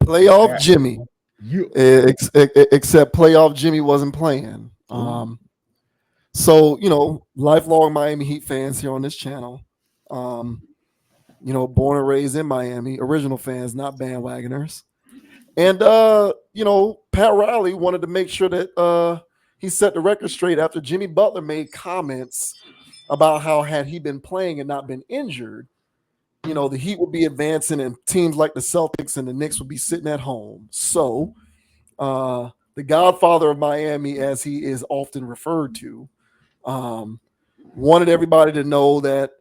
Playoff Jimmy. You Except playoff Jimmy wasn't playing. So, lifelong Miami Heat fans here on this channel. Um, born and raised in Miami, original fans, not bandwagoners. And Pat Riley wanted to make sure that he set the record straight after Jimmy Butler made comments about how had he been playing and not been injured, the Heat would be advancing and teams like the Celtics and the Knicks would be sitting at home. So, the godfather of Miami, as he is often referred to, um, wanted everybody to know that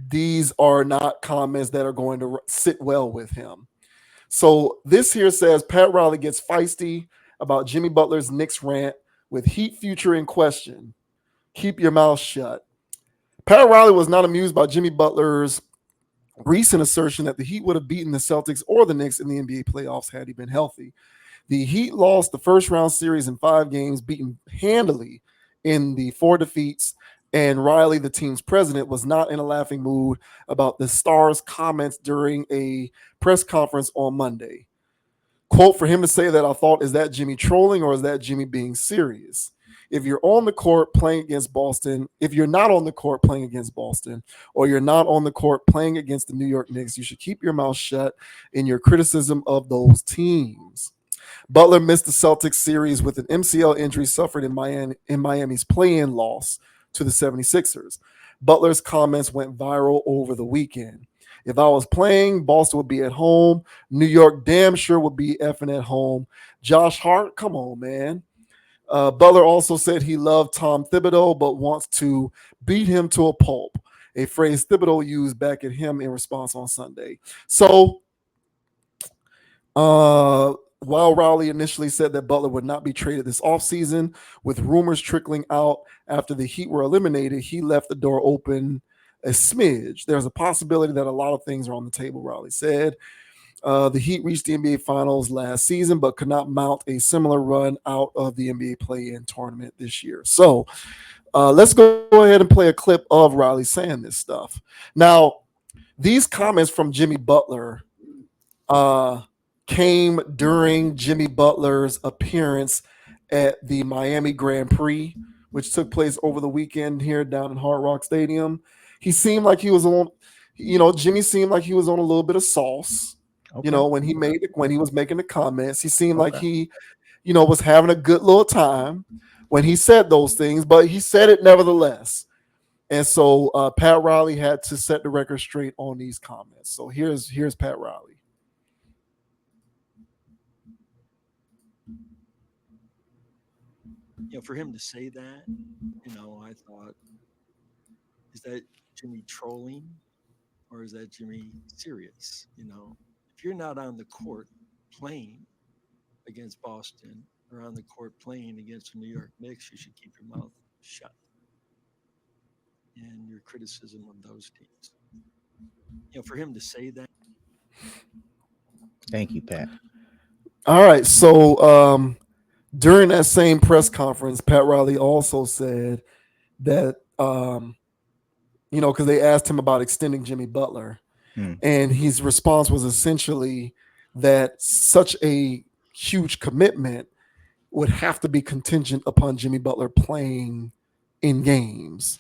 these are not comments that are going to sit well with him. So this here says Pat Riley gets feisty about Jimmy Butler's Knicks rant with Heat future in question. Keep your mouth shut. Pat Riley was not amused by Jimmy Butler's recent assertion that the Heat would have beaten the Celtics or the Knicks in the NBA playoffs had he been healthy. The Heat lost the first round series in 5 games, beaten handily in the 4 defeats. And Riley, the team's president, was not in a laughing mood about the Stars' comments during a press conference on Monday. Quote, for him to say that, I thought, is that Jimmy trolling or is that Jimmy being serious? If you're on the court playing against Boston, if you're not on the court playing against Boston, or you're not on the court playing against the New York Knicks, you should keep your mouth shut in your criticism of those teams. Butler missed the Celtics series with an MCL injury suffered in Miami's play-in loss to the 76ers. Butler's comments went viral over the weekend. If I was playing, Boston would be at home. New York damn sure would be effing at home. Josh Hart, come on, man. Butler also said he loved Tom Thibodeau, but wants to beat him to a pulp, a phrase Thibodeau used back at him in response on Sunday. So, while Rowley initially said that Butler would not be traded this offseason, with rumors trickling out after the Heat were eliminated, he left the door open a smidge. There's a possibility that a lot of things are on the table, Rowley said. The Heat reached the NBA Finals last season, but could not mount a similar run out of the NBA play-in tournament this year. So let's go ahead and play a clip of Riley saying this stuff. Now, these comments from Jimmy Butler came during Jimmy Butler's appearance at the Miami Grand Prix, which took place over the weekend here down in Hard Rock Stadium. He seemed like he was on, Jimmy seemed like he was on a little bit of sauce. okay? When he was making the comments, he seemed like he, was having a good little time when he said those things, but he said it nevertheless. And so Pat Riley had to set the record straight on these comments. So here's Pat Riley. For him to say that, I thought, is that Jimmy trolling or is that Jimmy serious? If you're not on the court playing against Boston or on the court playing against the New York Knicks, you should keep your mouth shut and your criticism of those teams. For him to say that. Thank you, Pat. All right. So during that same press conference, Pat Riley also said that, because they asked him about extending Jimmy Butler. And his response was essentially that such a huge commitment would have to be contingent upon Jimmy Butler playing in games,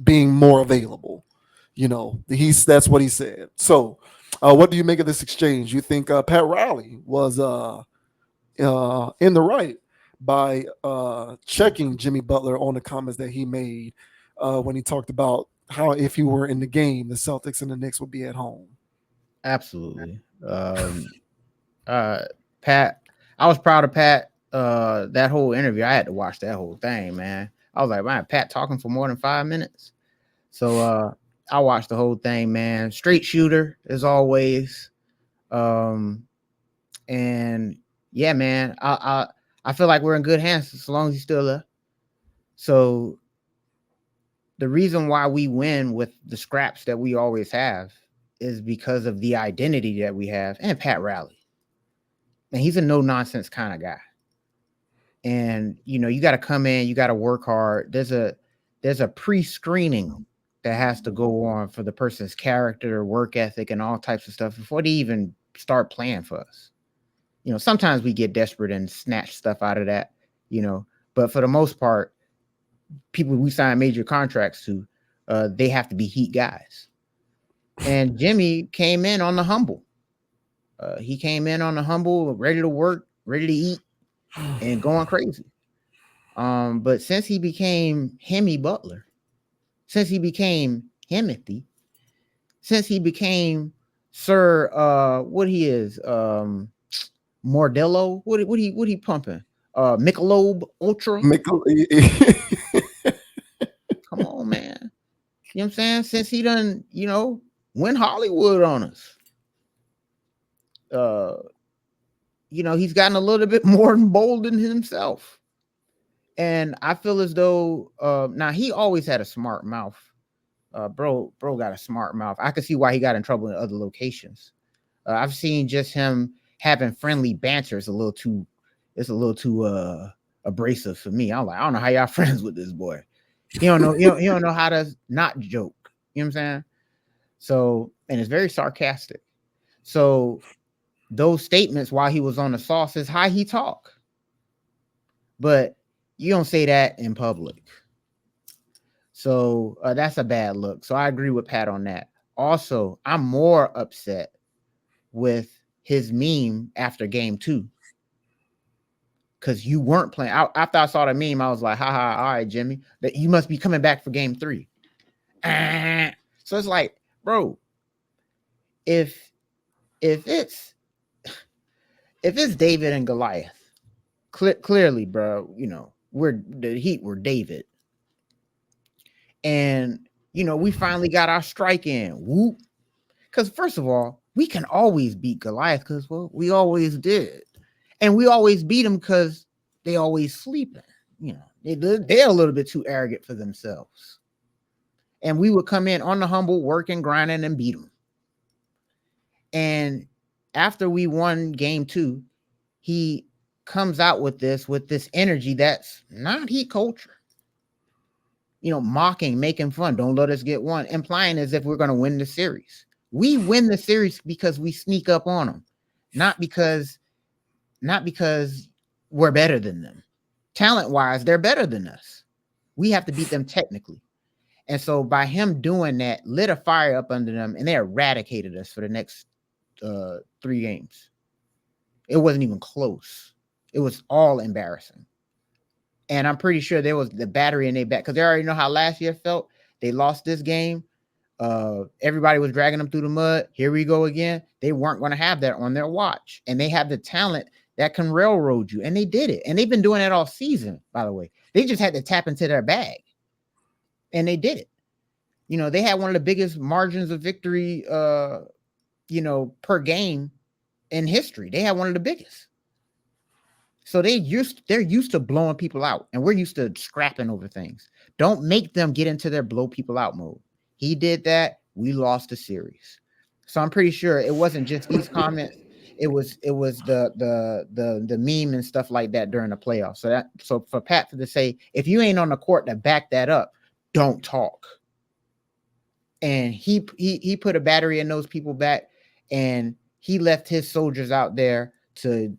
being more available. That's what he said. So, what do you make of this exchange? You think Pat Riley was in the right by checking Jimmy Butler on the comments that he made when he talked about how if he were in the game, the Celtics and the Knicks would be at home? Absolutely. Pat, I was proud of Pat. That whole interview, I had to watch that whole thing, man. I was like, man, Pat talking for more than 5 minutes. So I watched the whole thing, man. Straight shooter as always. And yeah, man, I feel like we're in good hands as long as he's still there. So the reason why we win with the scraps that we always have is because of the identity that we have and Pat Riley. And he's a no-nonsense kind of guy. And, you got to come in, you got to work hard. There's a pre-screening that has to go on for the person's character, work ethic, and all types of stuff before they even start playing for us. Sometimes we get desperate and snatch stuff out of that, but for the most part, people we sign major contracts to, they have to be heat guys. And Jimmy came in on the humble. He came in on the humble, ready to work, ready to eat, and going crazy. But since he became Jimmy Butler, since he became Himothy, since he became Sir, what he is, Mordello, what he pumping? Michelob Ultra. Come on, man. You know what I'm saying? Since he done, went Hollywood on us. He's gotten a little bit more bold in himself. And I feel as though now he always had a smart mouth. Bro got a smart mouth. I could see why he got in trouble in other locations. I've seen just him having friendly banter. It's a little too abrasive for me. I'm like, I don't know how y'all friends with this boy. He don't know how to not joke. You know what I'm saying? So, and it's very sarcastic. So those statements while he was on the sauce is how he talk. But you don't say that in public. So that's a bad look. So I agree with Pat on that. Also, I'm more upset with his meme after game 2. Because you weren't playing. After I saw the meme, I was like, haha, all right, Jimmy, that you must be coming back for game 3. So it's like, bro, if it's David and Goliath, clearly, bro, the Heat were David. And, we finally got our strike in. Whoop. Because first of all, we can always beat Goliath because, well, we always did. And we always beat them because they always sleeping. They're a little bit too arrogant for themselves. And we would come in on the humble, working, grinding, and beat them. And after we won game 2, he comes out with this energy that's not Heat culture. Mocking, making fun. Don't let us get one. Implying as if we're going to win the series. We win the series because we sneak up on them. Not because we're better than them. Talent-wise, they're better than us. We have to beat them technically. And so by him doing that, lit a fire up under them, and they eradicated us for the next 3 games. It wasn't even close. It was all embarrassing. And I'm pretty sure there was the battery in their back because they already know how last year felt. They lost this game. Everybody was dragging them through the mud. Here we go again. They weren't going to have that on their watch. And they have the talent that can railroad you. And they did it. And they've been doing that all season, by the way. They just had to tap into their bag. And they did it. They had one of the biggest margins of victory, per game in history. They had one of the biggest. So they're used to blowing people out, and we're used to scrapping over things. Don't make them get into their blow people out mode. He did that. We lost the series. So I'm pretty sure it wasn't just these comments. It was the meme and stuff like that during the playoffs. So for Pat to say, if you ain't on the court to back that up, don't talk. And he put a battery in those people back, and he left his soldiers out there to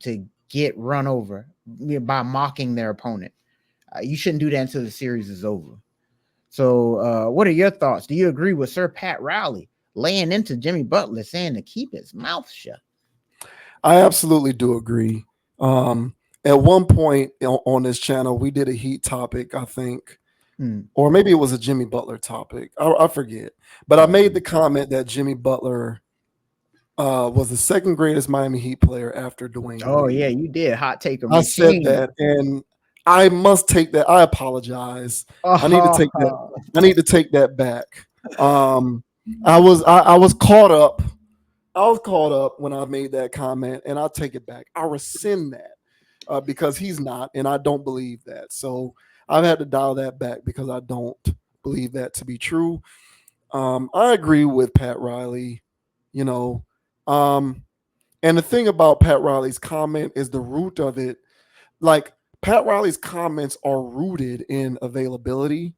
get run over by mocking their opponent. You shouldn't do that until the series is over. So what are your thoughts? Do you agree with Sir Pat Riley laying into Jimmy Butler, saying to keep his mouth shut? I absolutely do agree. At one point on this channel, we did a Heat topic, I think, or maybe it was a Jimmy Butler topic. I forget. But I made the comment that Jimmy Butler was the second greatest Miami Heat player after Dwayne Oh, Wade. yeah, you did. Hot take. I said that, and I must take that. I apologize. I need to take that. I need to take that back. I was caught up. I was caught up when I made that comment, and I'll take it back. I rescind that because he's not, and I don't believe that. So I've had to dial that back because I don't believe that to be true. I agree with Pat Riley. And the thing about Pat Riley's comment is the root of it. Like, Pat Riley's comments are rooted in availability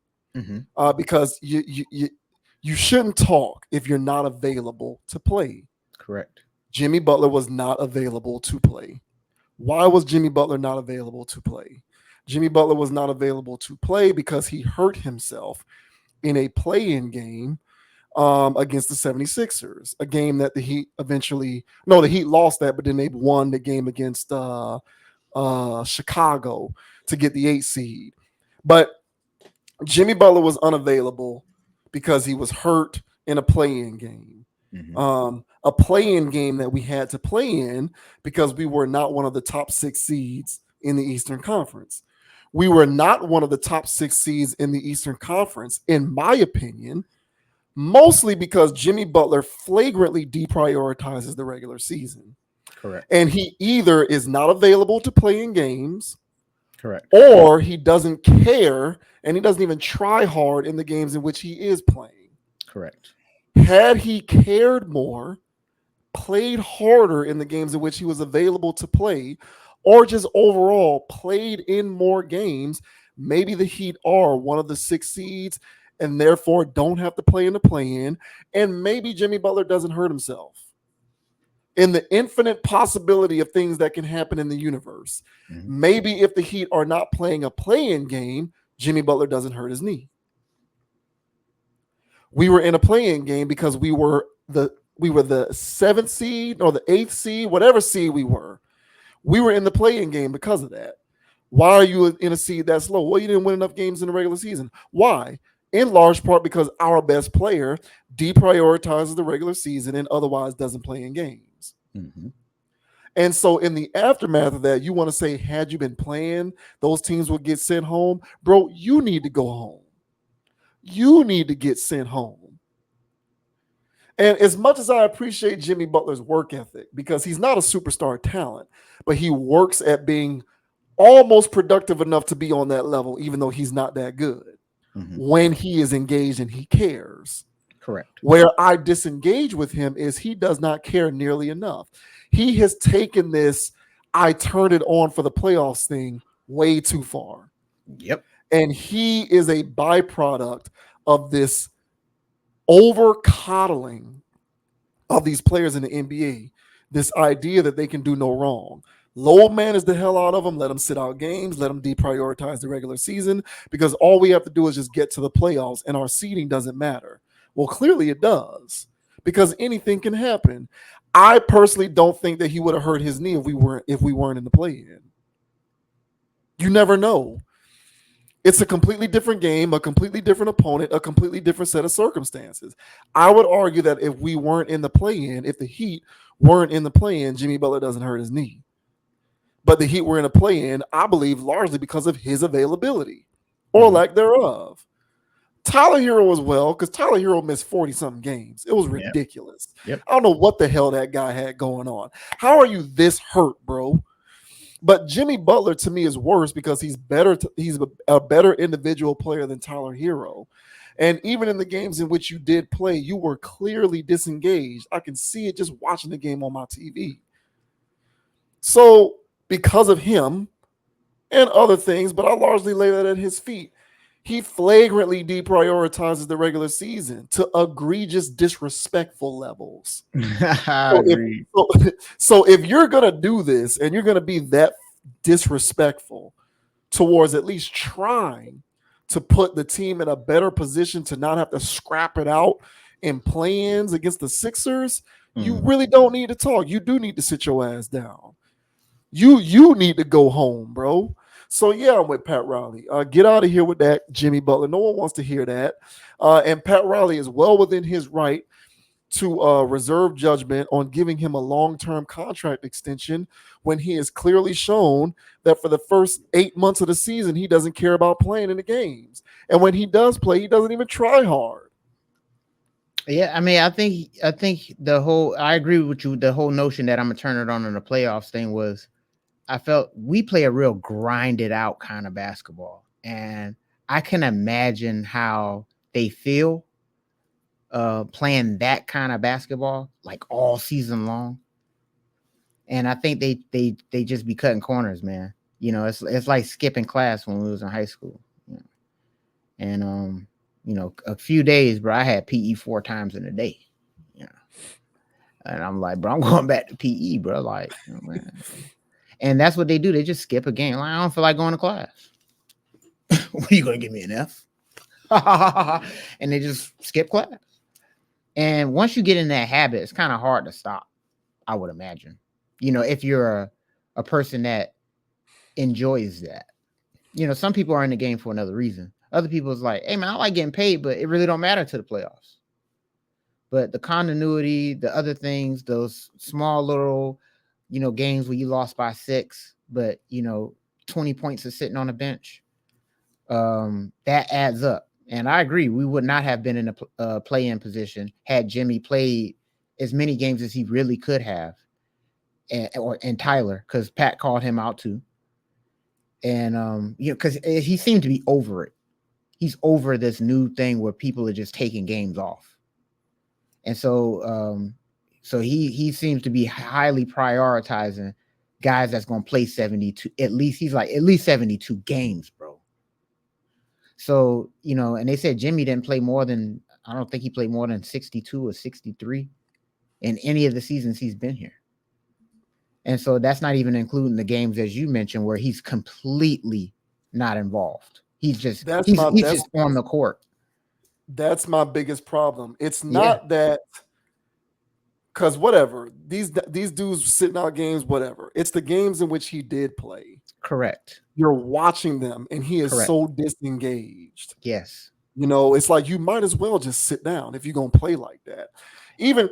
because you shouldn't talk if you're not available to play. Correct. Jimmy Butler was not available to play. Why was Jimmy Butler not available to play? Jimmy Butler was not available to play because he hurt himself in a play-in game against the 76ers, a game that the Heat the Heat lost that, but then they won the game against Chicago to get the 8 seed. But Jimmy Butler was unavailable because he was hurt in a play-in game. A play-in game that we had to play in because we were not one of the top 6 seeds in the Eastern Conference. We were not one of the top 6 seeds in the Eastern Conference, in my opinion, mostly because Jimmy Butler flagrantly deprioritizes the regular season. Correct. And he either is not available to play in games, correct, or he doesn't care and he doesn't even try hard in the games in which he is playing. correct. Had he cared more, played harder in the games in which he was available to play, or just overall played in more games, maybe the Heat are one of the 6 seeds and therefore don't have to play in the play-in, and maybe Jimmy Butler doesn't hurt himself. In the infinite possibility of things that can happen in the universe, maybe if the Heat are not playing a play-in game, Jimmy Butler doesn't hurt his knee. We were in a play-in game because we were the 7th seed or the 8th seed, whatever seed we were. We were in the play-in game because of that. Why are you in a seed that's low? Well, you didn't win enough games in the regular season. Why? In large part because our best player deprioritizes the regular season and otherwise doesn't play in games. And so in the aftermath of that, you want to say, had you been playing, those teams would get sent home. Bro, you need to go home. You need to get sent home. And as much as I appreciate Jimmy Butler's work ethic, because he's not a superstar talent, but he works at being almost productive enough to be on that level, even though he's not that good, when he is engaged and he cares. Correct. Where I disengage with him is he does not care nearly enough. He has taken this I turned it on for the playoffs thing way too far. Yep. And he is a byproduct of this over coddling of these players in the NBA. This idea that they can do no wrong. Load manage the hell out of them. Let them sit out games. Let them deprioritize the regular season because all we have to do is just get to the playoffs and our seeding doesn't matter. Well, clearly it does because anything can happen. I personally don't think that he would have hurt his knee if we weren't in the play-in. You never know. It's a completely different game, a completely different opponent, a completely different set of circumstances. I would argue that if we weren't in the play-in, if the Heat weren't in the play-in, Jimmy Butler doesn't hurt his knee. But the Heat were in a play-in, I believe, largely because of his availability or lack thereof. Tyler Hero as well, because Tyler Hero missed 40-something games. It was ridiculous. Yep. I don't know what the hell that guy had going on. How are you this hurt, bro? But Jimmy Butler, to me, is worse because he's better. He's a better individual player than Tyler Hero. And even in the games in which you did play, you were clearly disengaged. I can see it just watching the game on my TV. So because of him and other things, but I largely lay that at his feet, he flagrantly deprioritizes the regular season to egregious disrespectful levels. So if you're going to do this and you're going to be that disrespectful towards at least trying to put the team in a better position to not have to scrap it out in play-ins against the Sixers, you really don't need to talk. You do need to sit your ass down. You need to go home, bro. So, yeah, I'm with Pat Riley. Get out of here with that, Jimmy Butler. No one wants to hear that. And Pat Riley is well within his right to reserve judgment on giving him a long-term contract extension when he has clearly shown that for the first 8 months of the season, he doesn't care about playing in the games. And when he does play, he doesn't even try hard. Yeah, I mean, I think I agree with you. The whole notion that I'm going to turn it on in the playoffs thing was, I felt we play a real grinded out kind of basketball. And I can imagine how they feel playing that kind of basketball, like all season long. And I think they just be cutting corners, man. You know, it's like skipping class when we was in high school. You know? And a few days, bro, I had PE 4 times in a day. You know, and I'm like, bro, I'm going back to PE, bro. Like, man. And that's what they do. They just skip a game. Like, I don't feel like going to class. What are you going to give me an F? And they just skip class. And once you get in that habit, it's kind of hard to stop, I would imagine. If you're a person that enjoys that. Some people are in the game for another reason. Other people is like, hey man, I like getting paid, but it really don't matter to the playoffs. But the continuity, the other things, those small little, games where you lost by 6, but 20 points is sitting on the bench, that adds up. And I agree, we would not have been in a play-in position had Jimmy played as many games as he really could have, and Tyler, because Pat called him out too. And because he seemed to be over it. He's over this new thing where people are just taking games off, and so he seems to be highly prioritizing guys that's going to play 72 at least. He's like, at least 72 games, bro. So and they said Jimmy didn't play more than, I don't think he played more than 62 or 63 in any of the seasons he's been here. And so that's not even including the games, as you mentioned, where he's completely not involved. He's just on the court. That's my biggest problem. It's not that, because whatever, these dudes sitting out games, whatever. It's the games in which he did play. Correct. You're watching them, and he is so disengaged. Yes. It's like you might as well just sit down if you're gonna play like that. Even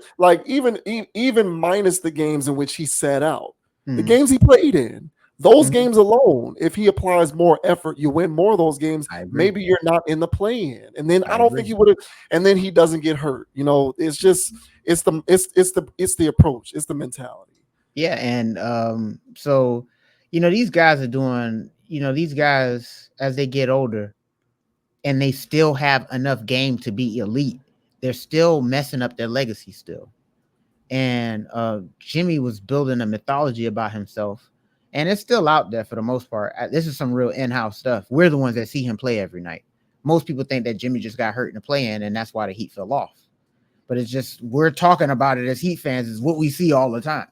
minus the games in which he sat out, the games he played in, those games alone, if he applies more effort, you win more of those games. Maybe you're not in the play-in, and then I don't think he would have. And then he doesn't get hurt. It's just it's the approach, it's the mentality. Yeah, and so these guys are doing. These guys, as they get older, and they still have enough game to be elite, they're still messing up their legacy still. And Jimmy was building a mythology about himself, and it's still out there for the most part. This is some real in-house stuff. We're the ones that see him play every night. Most people think that Jimmy just got hurt in the play-in, and that's why the Heat fell off. But it's just, we're talking about it as Heat fans, is what we see all the time.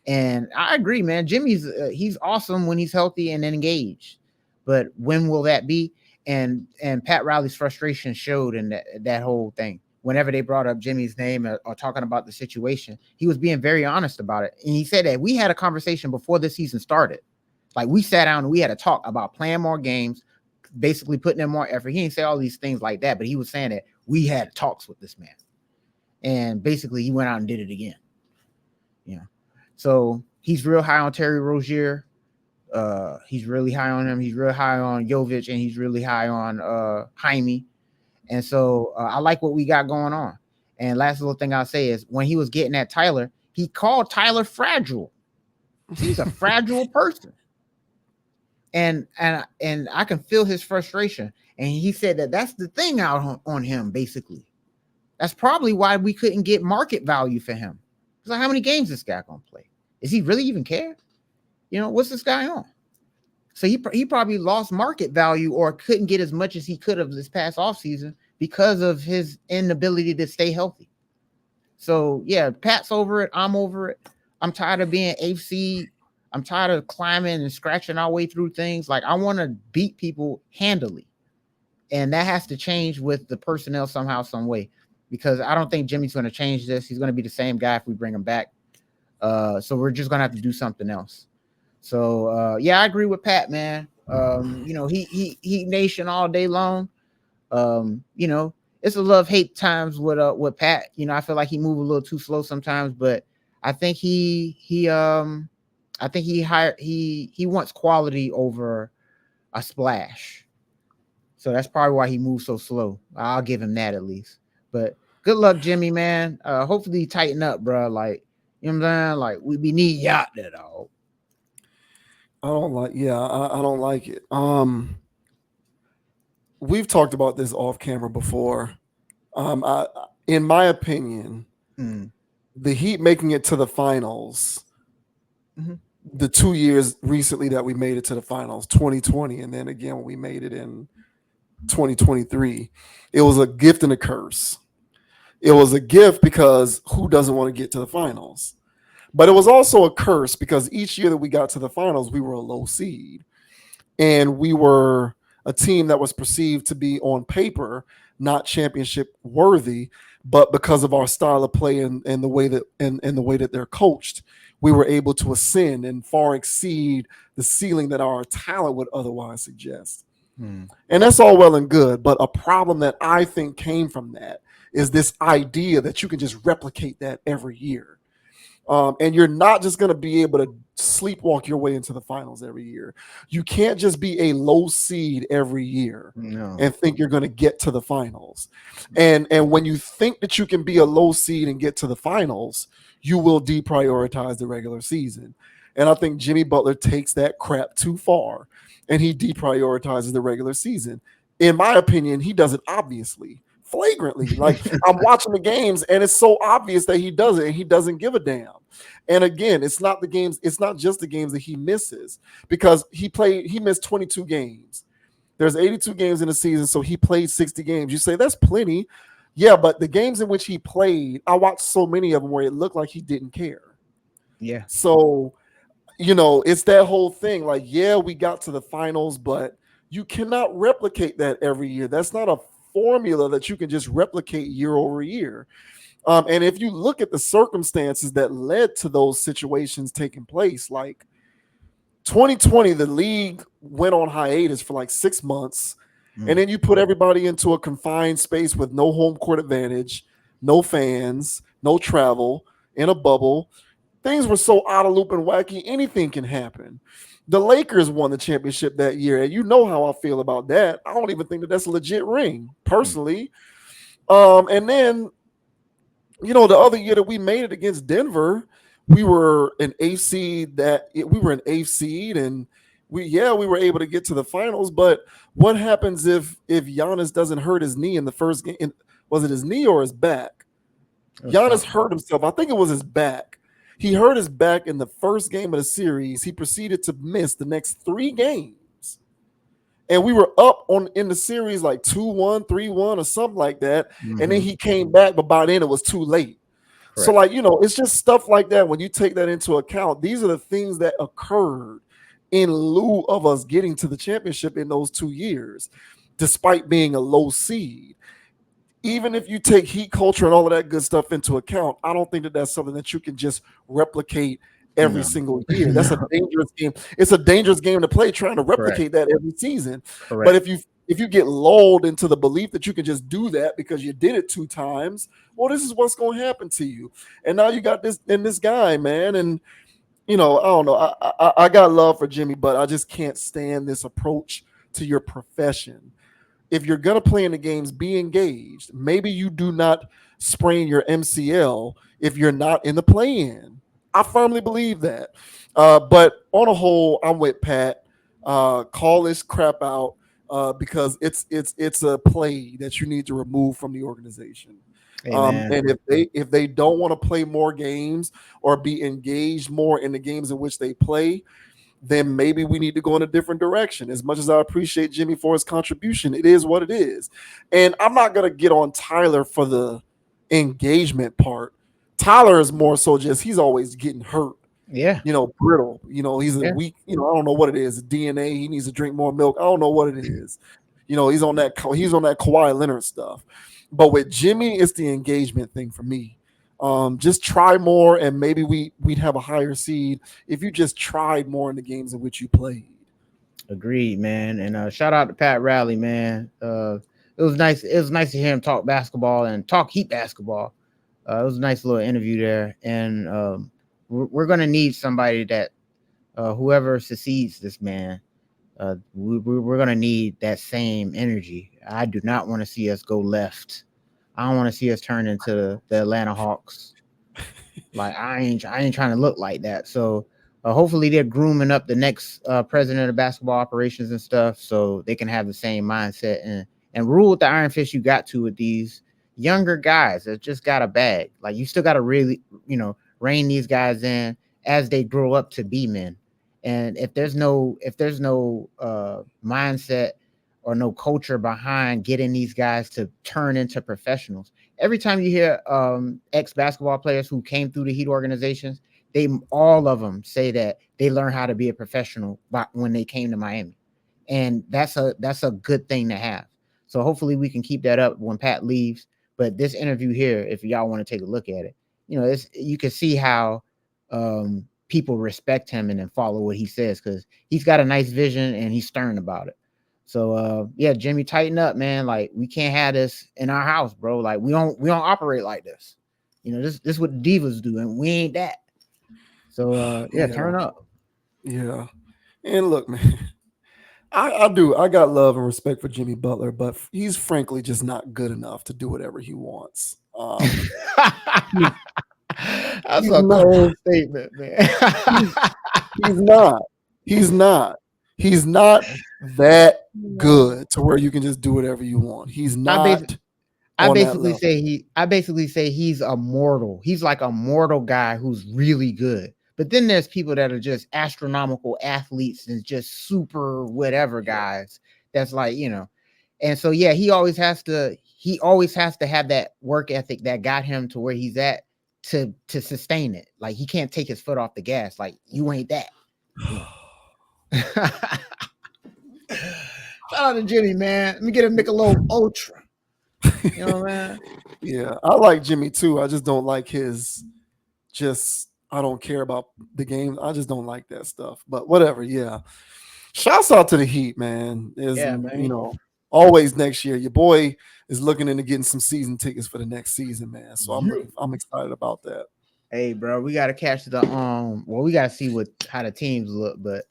And I agree, man. Jimmy's he's awesome when he's healthy and engaged. But when will that be? And Pat Riley's frustration showed in that whole thing. Whenever they brought up Jimmy's name or talking about the situation, he was being very honest about it. And he said that we had a conversation before the season started. Like, we sat down and we had a talk about playing more games, basically putting in more effort. He didn't say all these things like that, but he was saying that we had talks with this man. And basically he went out and did it again. So he's real high on Terry Rozier. He's really high on him. He's real high on Jovic, and he's really high on Jaime. And so I like what we got going on. And last little thing I'll say is, when he was getting at Tyler, he called Tyler fragile. He's a fragile person. And I can feel his frustration. And he said that that's the thing out on him, basically. That's probably why we couldn't get market value for him. It's like, how many games is this guy going to play? Is he really even care? What's this guy on? So he probably lost market value or couldn't get as much as he could have this past offseason because of his inability to stay healthy. So, yeah, Pat's over it. I'm over it. I'm tired of being eighth seed. I'm tired of climbing and scratching our way through things. Like, I want to beat people handily. And that has to change with the personnel somehow, some way, because I don't think Jimmy's going to change this. He's going to be the same guy if we bring him back. So we're just going to have to do something else. So, yeah, I agree with Pat, man. He nation all day long. It's a love-hate times with Pat. I feel like he moves a little too slow sometimes, but I think he wants quality over a splash. So that's probably why he moves so slow. I'll give him that at least. But good luck, Jimmy, man. Hopefully you tighten up, bro. Like, you know what I'm saying? Like, we need you out there, dog. I don't like it. We've talked about this off camera before. In my opinion, the Heat making it to the finals, the 2 years recently that we made it to the finals, 2020, and then again when we made it in 2023, it was a gift and a curse. It was a gift because who doesn't want to get to the finals? But it was also a curse because each year that we got to the finals, we were a low seed. And we were a team that was perceived to be on paper not championship worthy, but because of our style of play and the way that and the way that they're coached, we were able to ascend and far exceed the ceiling that our talent would otherwise suggest. Hmm. And that's all well and good, but a problem that I think came from that is this idea that you can just replicate that every year. And you're not just going to be able to sleepwalk your way into the finals every year. You can't just be a low seed every year No. and think you're going to get to the finals. And when you think that you can be a low seed and get to the finals, you will deprioritize the regular season. And I think Jimmy Butler takes that crap too far and he deprioritizes the regular season. In my opinion, he does it obviously, flagrantly. Like I'm watching the games and it's so obvious that he does it and he doesn't give a damn. And again, it's not the games, it's not just the games that he misses because he missed 22 games. There's 82 games in a season, so he played 60 games. You say that's plenty. Yeah, but the games in which he played, I watched so many of them where it looked like he didn't care. Yeah. So, it's that whole thing. Like, yeah, we got to the finals, but you cannot replicate that every year. That's not a formula that you can just replicate year over year. And if you look at the circumstances that led to those situations taking place, like 2020, the league went on hiatus for like 6 months. And then you put everybody into a confined space with no home court advantage, no fans, no travel, in a bubble. Things were so out of loop and wacky, anything can happen. The Lakers won the championship that year, and you know how I feel about that. I don't even think that that's a legit ring, personally. And then, the other year that we made it against Denver, we were an eighth seed and we were able to get to the finals. But what happens if Giannis doesn't hurt his knee in the first game? Was it his knee or his back? Giannis hurt himself. I think it was his back. He hurt his back in the first game of the series. He proceeded to miss the next 3 games. And we were up in the series like 2-1, 3-1 or something like that. And then he came back, but by then it was too late. Correct. So it's just stuff like that. When you take that into account, these are the things that occurred in lieu of us getting to the championship in those 2 years, despite being a low seed. Even if you take heat culture and all of that good stuff into account, I don't think that that's something that you can just replicate every single year. That's a dangerous game. It's a dangerous game to play trying to replicate that every season. Correct. But if you get lulled into the belief that you can just do that because you did it 2 times, well, this is what's going to happen to you. And now you got this guy, man. And I don't know. I got love for Jimmy, but I just can't stand this approach to your profession. If you're going to play in the games, be engaged. Maybe you do not sprain your MCL if you're not in the play-in. I firmly believe that. But on a whole, I'm with Pat. Call this crap out because it's a play that you need to remove from the organization. And if they don't want to play more games or be engaged more in the games in which they play, then maybe we need to go in a different direction. As much as I appreciate Jimmy for his contribution, it is what it is. And I'm not going to get on Tyler for the engagement part. Tyler is more so just he's always getting hurt. Yeah. Brittle. He's a weak, I don't know what it is. DNA, he needs to drink more milk. I don't know what it is. He's on that Kawhi Leonard stuff. But with Jimmy, it's the engagement thing for me. Just try more, and maybe we'd have a higher seed if you just tried more in the games in which you played. Agreed, man. And shout out to Pat Riley, man. It was nice. It was nice to hear him talk basketball and talk Heat basketball. It was a nice little interview there, and we're gonna need somebody that whoever succeeds this man, we're gonna need that same energy. I do not want to see us go left. I don't want to see us turn into the Atlanta Hawks. Like I ain't trying to look like that. So hopefully they're grooming up the next president of basketball operations and stuff, so they can have the same mindset and rule with the iron fist you got to with these younger guys that just got a bag. Like you still got to really rein these guys in as they grow up to be men. And if there's no mindset or no culture behind getting these guys to turn into professionals. Every time you hear ex-basketball players who came through the Heat organizations, all of them say that they learned how to be a professional when they came to Miami, and that's a good thing to have. So hopefully we can keep that up when Pat leaves. But this interview here, if y'all want to take a look at it, you can see how people respect him and then follow what he says, because he's got a nice vision and he's stern about it. So yeah, Jimmy, tighten up, man. Like, we can't have this in our house, bro. Like, we don't operate like this. This is what the divas do, and we ain't that. So yeah, turn up. Yeah. And look, man, I got love and respect for Jimmy Butler, but he's frankly just not good enough to do whatever he wants. That's He's a not. cold statement, man. He's not. He's not. He's not that good to where you can just do whatever you want. He's I bas- not I on that basically level. say he's a mortal. He's like a mortal guy who's really good. But then there's people that are just astronomical athletes and just super whatever guys. That's like, and so yeah, he always has to have that work ethic that got him to where he's at to sustain it. Like, he can't take his foot off the gas. Like, you ain't that. Shout out to Jimmy, man. Let me get a Michelob Ultra. You know, man. Yeah, I like Jimmy too. I just don't like his. I don't care about the game. I just don't like that stuff. But whatever. Yeah. Shouts out to the Heat, man. Yeah, man. Always next year. Your boy is looking into getting some season tickets for the next season, man. So I'm excited about that. Hey, bro, we gotta catch the well, we gotta see how the teams look, but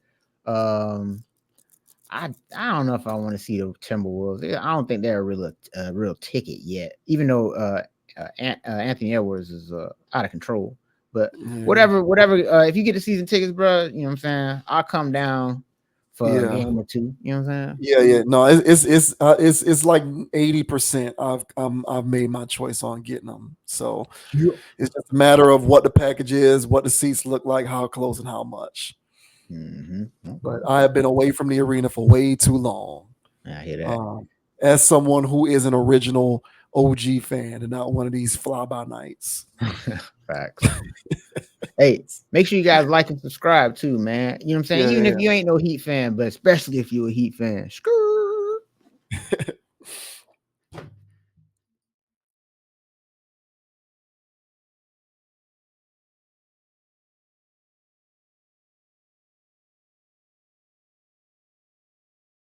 I don't know if I want to see the Timberwolves. I don't think they're a real ticket yet, even though Anthony Edwards is out of control. But whatever. If you get the season tickets, bro, you know what I'm saying, I'll come down for a game or two. You know what I'm saying? Yeah. No, it's like 80%. I've made my choice on getting them. So it's just a matter of what the package is, what the seats look like, how close, and how much. Mm-hmm. But I have been away from the arena for way too long. I hear that. As someone who is an original OG fan and not one of these fly-by nights. Facts. Hey, make sure you guys like and subscribe too, man. You know what I'm saying? Even if you ain't no Heat fan, but especially if you're a Heat fan. Screw.